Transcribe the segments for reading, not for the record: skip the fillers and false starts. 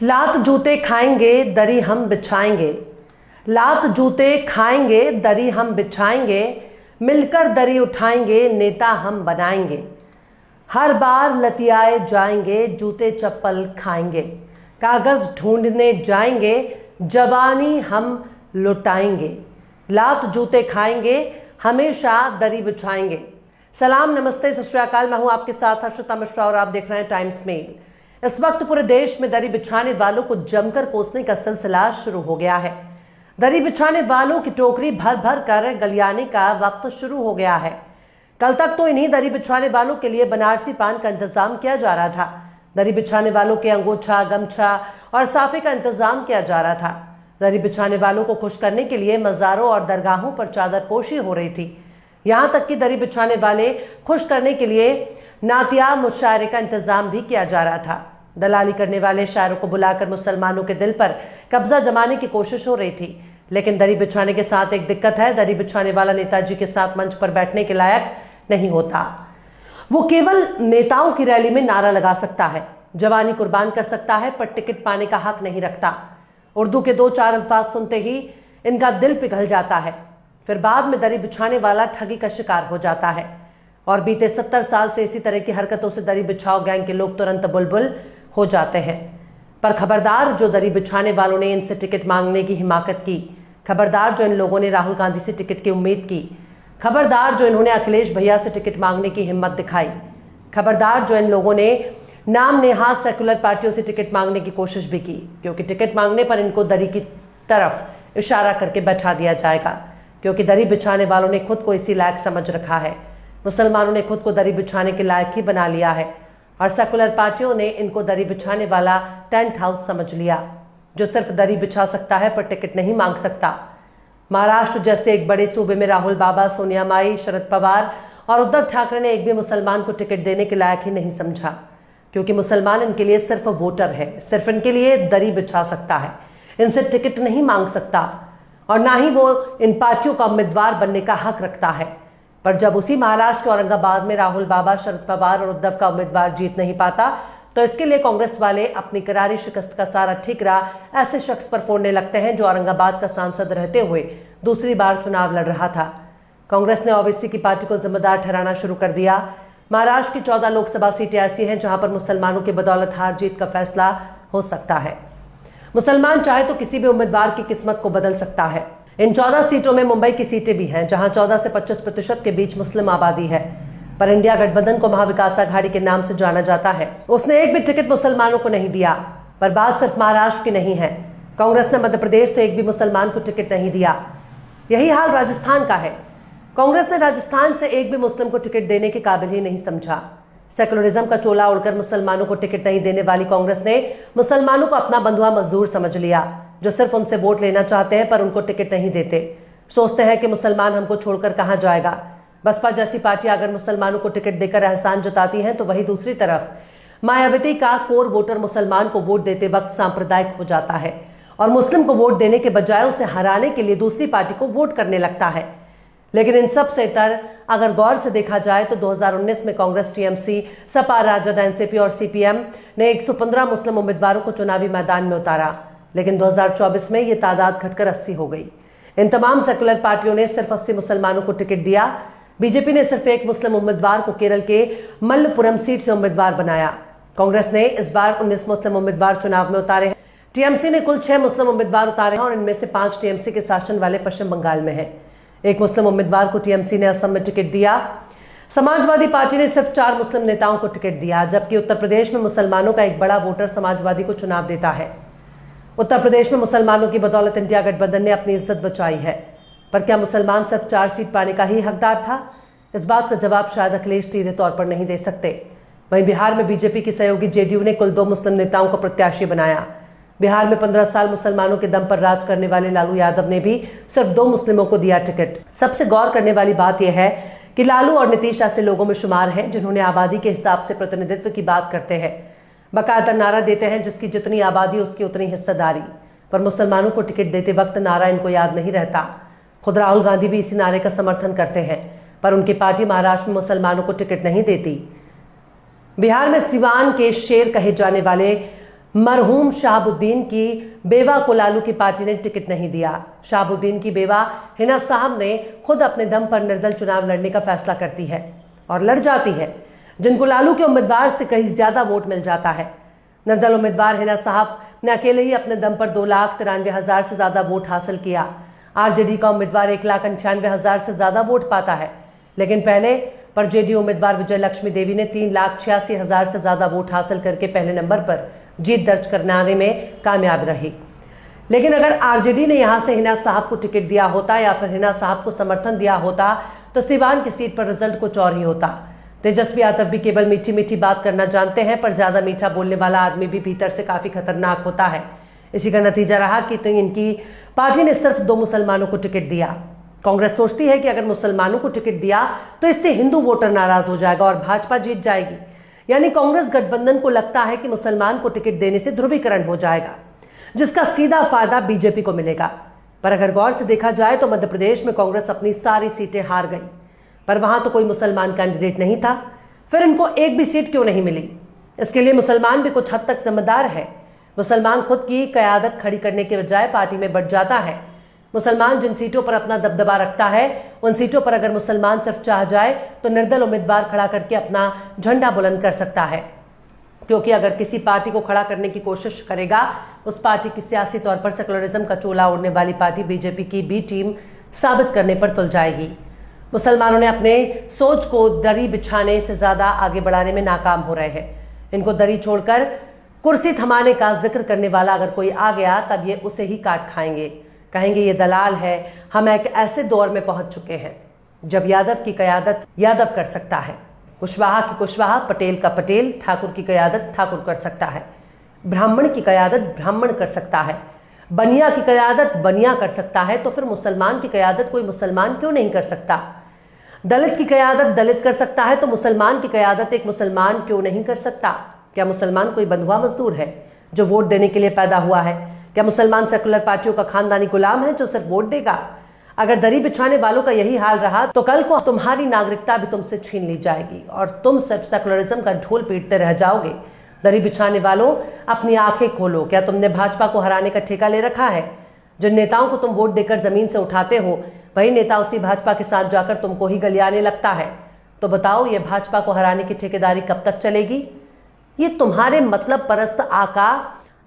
लात जूते खाएंगे दरी हम बिछाएंगे, लात जूते खाएंगे दरी हम बिछाएंगे, मिलकर दरी उठाएंगे नेता हम बनाएंगे। हर बार लतियाए जाएंगे जूते चप्पल खाएंगे, कागज ढूंढने जाएंगे जवानी हम लुटाएंगे। लात जूते खाएंगे हमेशा दरी बिछाएंगे। सलाम, नमस्ते, सत श्री अकाल। मैं हूं आपके साथ हर्षिता मिश्रा और आप देख रहे हैं टाइम्स मेल। इस वक्त पूरे देश में दरी बिछाने वालों को जमकर कोसने का सिलसिला शुरू हो गया है। दरी बिछाने वालों की टोकरी भर भर कर गलियाने का वक्त शुरू हो गया है। कल तक तो इन्हीं दरी बिछाने वालों के लिए बनारसी पान का इंतजाम किया जा रहा था। दरी बिछाने वालों के अंगोछा, गमछा और साफे का इंतजाम किया जा रहा था। दरी बिछाने वालों को खुश करने के लिए मज़ारों और दरगाहों पर चादर पोशी हो रही थी। यहां तक कि दरी बिछाने वाले खुश करने के लिए नातिया मुशायरे का इंतजाम भी किया जा रहा था। दलाली करने वाले शायरों को बुलाकर मुसलमानों के दिल पर कब्जा जमाने की कोशिश हो रही थी। लेकिन दरी बिछाने के साथ एक दिक्कत है, दरी बिछाने वाला नेताजी के साथ मंच पर बैठने के लायक नहीं होता। वो केवल नेताओं की रैली में नारा लगा सकता है, जवानी कुर्बान कर सकता है, पर टिकट पाने का हक नहीं रखता। उर्दू के 2-4 अल्फाज सुनते ही इनका दिल पिघल जाता है। फिर बाद में दरी बिछाने वाला ठगी का शिकार हो जाता है। और बीते 70 साल से इसी तरह की हरकतों से दरी बिछाओ गैंग के लोग तुरंत बुलबुल हो जाते हैं। पर खबरदार जो दरी बिछाने वालों ने इनसे टिकट मांगने की हिमाकत की, खबरदार जो इन लोगों ने राहुल गांधी से टिकट की उम्मीद की, खबरदार जो इन्होंने अखिलेश भैया से टिकट मांगने की हिम्मत दिखाई, खबरदार जो इन लोगों ने नाम नेहात सेकुलर पार्टियों से टिकट मांगने की कोशिश भी की, क्योंकि टिकट मांगने पर इनको दरी की तरफ इशारा करके बैठा दिया जाएगा। क्योंकि दरी बिछाने वालों ने खुद को इसी लायक समझ रखा है। मुसलमानों ने खुद को दरी बिछाने के लायक ही बना लिया है और सेकुलर पार्टियों ने इनको दरी बिछाने वाला टेंट हाउस समझ लिया, जो सिर्फ दरी बिछा सकता है पर टिकट नहीं मांग सकता। महाराष्ट्र जैसे एक बड़े सूबे में राहुल बाबा, सोनिया माई, शरद पवार और उद्धव ठाकरे ने एक भी मुसलमान को टिकट देने के लायक ही नहीं समझा, क्योंकि मुसलमान इनके लिए सिर्फ वोटर है, सिर्फ इनके लिए दरी बिछा सकता है, इनसे टिकट नहीं मांग सकता और ना ही वो इन पार्टियों का उम्मीदवार बनने का हक रखता है। पर जब उसी महाराष्ट्र के औरंगाबाद में राहुल बाबा, शरद पवार और उद्धव का उम्मीदवार जीत नहीं पाता, तो इसके लिए कांग्रेस वाले अपनी करारी शिकस्त का सारा ठिकरा ऐसे शख्स पर फोड़ने लगते हैं जो औरंगाबाद का सांसद रहते हुए दूसरी बार चुनाव लड़ रहा था। कांग्रेस ने ओवैसी की पार्टी को जिम्मेदार ठहराना शुरू कर दिया। महाराष्ट्र की 14 लोकसभा सीटें ऐसी हैं जहां पर मुसलमानों की बदौलत हार जीत का फैसला हो सकता है। मुसलमान चाहे तो किसी भी उम्मीदवार की किस्मत को बदल सकता है। इन 14 सीटों में मुंबई की सीटें भी हैं, जहां 14 से 25% के बीच मुस्लिम आबादी है। पर इंडिया गठबंधन को महाविकास आघाड़ी के नाम से जाना जाता है। उसने एक भी टिकट मुसलमानों को नहीं दिया। पर बात सिर्फ महाराष्ट्र की नहीं है। कांग्रेस ने मध्य प्रदेश तो एक भी मुसलमान को टिकट नहीं दिया। यही हाल राजस्थान का है। कांग्रेस ने राजस्थान से एक भी मुस्लिम को टिकट देने के काबिल ही नहीं समझा। सेकुलरिज्म का चोला उड़कर मुसलमानों को टिकट नहीं देने वाली कांग्रेस ने मुसलमानों को अपना बंधुआ मजदूर समझ लिया, जो सिर्फ उनसे वोट लेना चाहते हैं पर उनको टिकट नहीं देते। सोचते हैं कि मुसलमान हमको छोड़कर कहां जाएगा। बसपा जैसी पार्टी अगर मुसलमानों को टिकट देकर एहसान जताती है, तो वही दूसरी तरफ मायावती का कोर वोटर मुसलमान को वोट देते वक्त सांप्रदायिक हो जाता है और मुस्लिम को वोट देने के बजाय उसे हराने के लिए दूसरी पार्टी को वोट करने लगता है। लेकिन इन सब से इतर अगर गौर से देखा जाए तो 2019 में कांग्रेस, टीएमसी, सपा, राजद, एनसीपी और सीपीएम ने 115 मुस्लिम उम्मीदवारों को चुनावी मैदान में उतारा। लेकिन 2024 में ये तादाद घटकर 80 हो गई। इन तमाम सेकुलर पार्टियों ने सिर्फ 80 मुसलमानों को टिकट दिया। बीजेपी ने सिर्फ एक मुस्लिम उम्मीदवार को केरल के मल्लपुरम सीट से उम्मीदवार बनाया। कांग्रेस ने इस बार 19 मुस्लिम उम्मीदवार चुनाव में उतारे हैं। टीएमसी ने कुल 6 मुस्लिम उम्मीदवार उतारे हैं और इनमें से 5 टीएमसी के शासन वाले पश्चिम बंगाल में है। एक मुस्लिम उम्मीदवार को टीएमसी ने असम में टिकट दिया। समाजवादी पार्टी ने सिर्फ 4 मुस्लिम नेताओं को टिकट दिया, जबकि उत्तर प्रदेश में मुसलमानों का एक बड़ा वोटर समाजवादी को चुनाव देता है। उत्तर प्रदेश में मुसलमानों की बदौलत इंडिया गठबंधन ने अपनी इज्जत बचाई है। पर क्या मुसलमान सिर्फ 4 सीट पाने का ही हकदार था? इस बात का जवाब शायद अखिलेश सीधे तौर पर नहीं दे सकते। वहीं बिहार में बीजेपी की सहयोगी जेडीयू ने कुल 2 मुस्लिम नेताओं को प्रत्याशी बनाया। बिहार में 15 साल मुसलमानों के दम पर राज करने वाले लालू यादव ने भी सिर्फ 2 मुस्लिमों को दिया टिकट। सबसे गौर करने वाली बात यह है कि लालू और नीतीश ऐसे लोगों में शुमार हैं जिन्होंने आबादी के हिसाब से प्रतिनिधित्व की बात करते हैं, बाकायदा नारा देते हैं जिसकी जितनी आबादी उसकी उतनी हिस्सेदारी। पर मुसलमानों को टिकट देते वक्त नारा इनको याद नहीं रहता। खुद राहुल गांधी भी इसी नारे का समर्थन करते हैं, पर उनकी पार्टी महाराष्ट्र में मुसलमानों को टिकट नहीं देती। बिहार में सिवान के शेर कहे जाने वाले मरहूम शहाबुद्दीन की बेवा को लालू की पार्टी ने टिकट नहीं दिया। शहाबुद्दीन की बेवा हिना साहब ने खुद अपने दम पर निर्दल चुनाव लड़ने का फैसला करती है और लड़ जाती है, जिनको लालू के उम्मीदवार से कहीं ज्यादा वोट मिल जाता है। निर्दल उम्मीदवार हिना साहब ने अकेले ही अपने दम पर 2,93,000 से ज्यादा वोट हासिल किया। आरजेडी का उम्मीदवार 1,98,000 से ज्यादा वोट पाता है, लेकिन पहले पर जेडीयू उम्मीदवार विजय लक्ष्मी देवी ने 3,86,000 से ज्यादा वोट हासिल करके पहले नंबर पर जीत दर्ज करने में कामयाब रही। लेकिन अगर आरजेडी ने यहां से हिना साहब को टिकट दिया होता या फिर हिना साहब को समर्थन दिया होता तो सीवान की सीट पर रिजल्ट कुछ और ही होता। तेजस्वी यादव भी केवल मीठी मीठी बात करना जानते हैं, पर ज्यादा मीठा बोलने वाला आदमी भी भीतर से काफी खतरनाक होता है। इसी का नतीजा रहा कि तो इनकी पार्टी ने सिर्फ 2 मुसलमानों को टिकट दिया। कांग्रेस सोचती है कि अगर मुसलमानों को टिकट दिया तो इससे हिंदू वोटर नाराज हो जाएगा और भाजपा जीत जाएगी। यानी कांग्रेस गठबंधन को लगता है कि मुसलमान को टिकट देने से ध्रुवीकरण हो जाएगा, जिसका सीधा फायदा बीजेपी को मिलेगा। पर अगर गौर से देखा जाए तो मध्य प्रदेश में कांग्रेस अपनी सारी सीटें हार गई, पर वहां तो कोई मुसलमान कैंडिडेट नहीं था, फिर इनको एक भी सीट क्यों नहीं मिली? इसके लिए मुसलमान भी कुछ हद तक जिम्मेदार है। मुसलमान खुद की कयादत खड़ी करने के बजाय पार्टी में बढ़ जाता है। मुसलमान जिन सीटों पर अपना दबदबा रखता है उन सीटों पर अगर मुसलमान सिर्फ चाह जाए तो निर्दल उम्मीदवार खड़ा करके अपना झंडा बुलंद कर सकता है, क्योंकि अगर किसी पार्टी को खड़ा करने की कोशिश करेगा उस पार्टी की सियासी तौर पर सेकुलरिज्म का चोला ओढ़ने वाली पार्टी बीजेपी की बी टीम साबित करने पर तुल जाएगी। मुसलमानों ने अपने सोच को दरी बिछाने से ज्यादा आगे बढ़ाने में नाकाम हो रहे हैं। इनको दरी छोड़कर कुर्सी थमाने का जिक्र करने वाला अगर कोई आ गया तब ये उसे ही काट खाएंगे, कहेंगे ये दलाल है। हम एक ऐसे दौर में पहुंच चुके हैं जब यादव की कयादत यादव कर सकता है, कुशवाहा की कुशवाहा, पटेल का पटेल, ठाकुर की कयादत ठाकुर कर सकता है, ब्राह्मण की कयादत ब्राह्मण कर सकता है, बनिया की कयादत बनिया कर सकता है, तो फिर मुसलमान की कयादत कोई मुसलमान क्यों नहीं कर सकता? दलित की कयादत दलित कर सकता है तो मुसलमान की कयादत एक मुसलमान क्यों नहीं कर सकता? क्या मुसलमान कोई बंधुआ मजदूर है जो वोट देने के लिए पैदा हुआ है? क्या मुसलमान सेकुलर पार्टियों का खानदानी गुलाम है जो सिर्फ वोट देगा? अगर दरी बिछाने वालों का यही हाल रहा तो कल को तुम्हारी नागरिकता भी तुमसे छीन ली जाएगी और तुम सिर्फ सेकुलरिज्म का ढोल पीटते रह जाओगे। दरी बिछाने वालों, अपनी आंखें खोलो। क्या तुमने भाजपा को हराने का ठेका ले रखा है? जिन नेताओं को तुम वोट देकर जमीन से उठाते हो वही नेता उसी भाजपा के साथ जाकर तुमको ही गलियाने लगता है। तो बताओ, ये भाजपा को हराने की ठेकेदारी कब तक चलेगी? ये तुम्हारे मतलब परस्त आका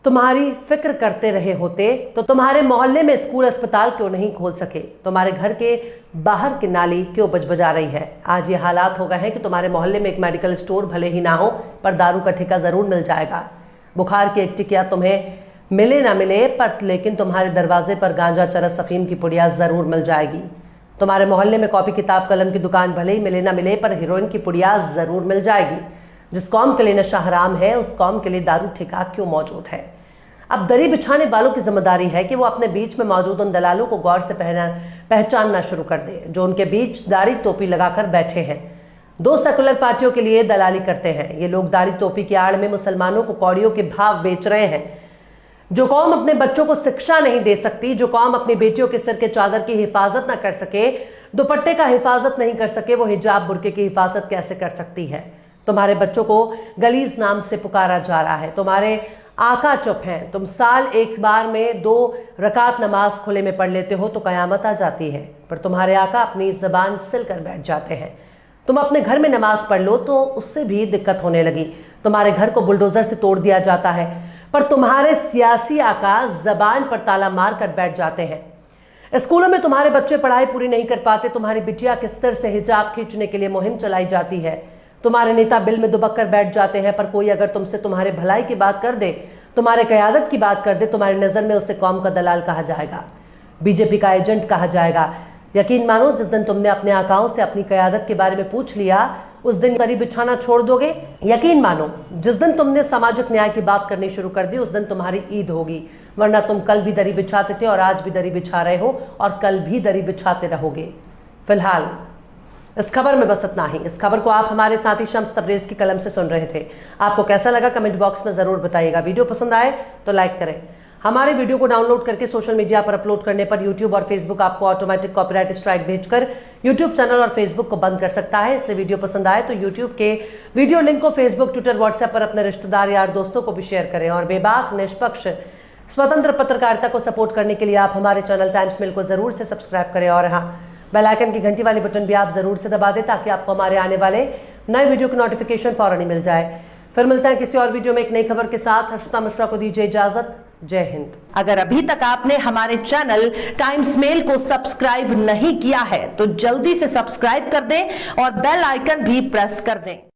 तुम्हारी फिक्र करते रहे होते तो तुम्हारे मोहल्ले में स्कूल अस्पताल क्यों नहीं खोल सके? तुम्हारे घर के बाहर की नाली क्यों बजबजा रही है? आज ये हालात हो गए हैं कि तुम्हारे मोहल्ले में एक मेडिकल स्टोर भले ही ना हो पर दारू का ठेका जरूर मिल जाएगा। बुखार की एक टिकिया तुम्हें मिले ना मिले पर लेकिन तुम्हारे दरवाजे पर गांजा, चरस, अफीम की पुड़िया जरूर मिल जाएगी। तुम्हारे मोहल्ले में कॉपी किताब कलम की दुकान भले ही मिले ना मिले पर हीरोइन की पुड़िया जरूर मिल जाएगी। जिस कौम के लिए नशा हराम है उस कौम के लिए दारू ठेका क्यों मौजूद है? अब दरी बिछाने वालों की जिम्मेदारी है कि वो अपने बीच में मौजूद उन दलालों को गौर से पहचानना शुरू कर दे जो उनके बीच दाढ़ी टोपी लगाकर बैठे हैं। 2 सेकुलर पार्टियों के लिए दलाली करते हैं। ये लोग दाढ़ी टोपी की आड़ में मुसलमानों को कौड़ियों के भाव बेच रहे हैं। जो कौम अपने बच्चों को शिक्षा नहीं दे सकती, जो कौम अपनी बेटियों के सिर के चादर की हिफाजत ना कर सके, दुपट्टे का हिफाजत नहीं कर सके, वो हिजाब बुर्के की हिफाजत कैसे कर सकती है? तुम्हारे बच्चों को गलीज नाम से पुकारा जा रहा है। तुम्हारे आका चुप हैं। तुम साल एक बार में 2 रकात नमाज खुले में पढ़ लेते हो तो कयामत आ जाती है, पर तुम्हारे आका अपनी जबान सिल कर बैठ जाते हैं। तुम अपने घर में नमाज पढ़ लो तो उससे भी दिक्कत होने लगी। तुम्हारे घर को बुलडोजर से तोड़ दिया जाता है, पर तुम्हारे सियासी आका जबान पर ताला मार कर बैठ जाते हैं। स्कूलों में तुम्हारे बच्चे पढ़ाई पूरी नहीं कर पाते, तुम्हारी बिटिया के सिर से हिजाब खींचने के लिए मुहिम चलाई जाती है। तुम्हारे नेता बिल में दुबक कर बैठ जाते हैं, पर कोई अगर तुमसे तुम्हारे भलाई की बात कर दे, तुम्हारे कयादत की बात कर दे, तुम्हारी नजर में उसे कौम का दलाल कहा जाएगा, बीजेपी का एजेंट कहा जाएगा। यकीन मानो, जिस दिन तुमने अपने आकाओं से अपनी कयादत के बारे में पूछ लिया उस दिन दरी बिछाना छोड़ दोगे। यकीन मानो, जिस दिन तुमने सामाजिक न्याय की बात करनी शुरू कर दी उस दिन तुम्हारी ईद होगी, वरना तुम कल भी दरी बिछाते थे और आज भी दरी बिछा रहे हो और कल भी दरी बिछाते रहोगे। फिलहाल इस खबर में बस इतना ही। इस खबर को आप हमारे साथी शम्स तबरेज की कलम से सुन रहे थे। आपको कैसा लगा कमेंट बॉक्स में जरूर बताइएगा। वीडियो पसंद आए तो लाइक करें। हमारे वीडियो को डाउनलोड करके सोशल मीडिया पर अपलोड करने पर यूट्यूब और फेसबुक आपको ऑटोमेटिक कॉपीराइट स्ट्राइक भेजकर यूट्यूब चैनल और फेसबुक को बंद कर सकता है। इसलिए वीडियो पसंद आए तो यूट्यूब के वीडियो लिंक को फेसबुक, ट्विटर, व्हाट्सएप पर अपने रिश्तेदार, यार, दोस्तों को भी शेयर करें। और बेबाक, निष्पक्ष, स्वतंत्र पत्रकारिता को सपोर्ट करने के लिए आप हमारे चैनल टाइम्स मेल को जरूर से सब्सक्राइब करें और हाँ, बेल आइकन की घंटी वाली बटन भी आप जरूर से दबा दें ताकि आपको हमारे आने वाले नए वीडियो की नोटिफिकेशन फौरन ही मिल जाए। फिर मिलते हैं किसी और वीडियो में एक नई खबर के साथ। हर्षिता मिश्रा को दीजिए इजाजत। जय हिंद। अगर अभी तक आपने हमारे चैनल टाइम्स मेल को सब्सक्राइब नहीं किया है तो जल्दी से सब्सक्राइब कर दें और बेल आइकन भी प्रेस कर दें।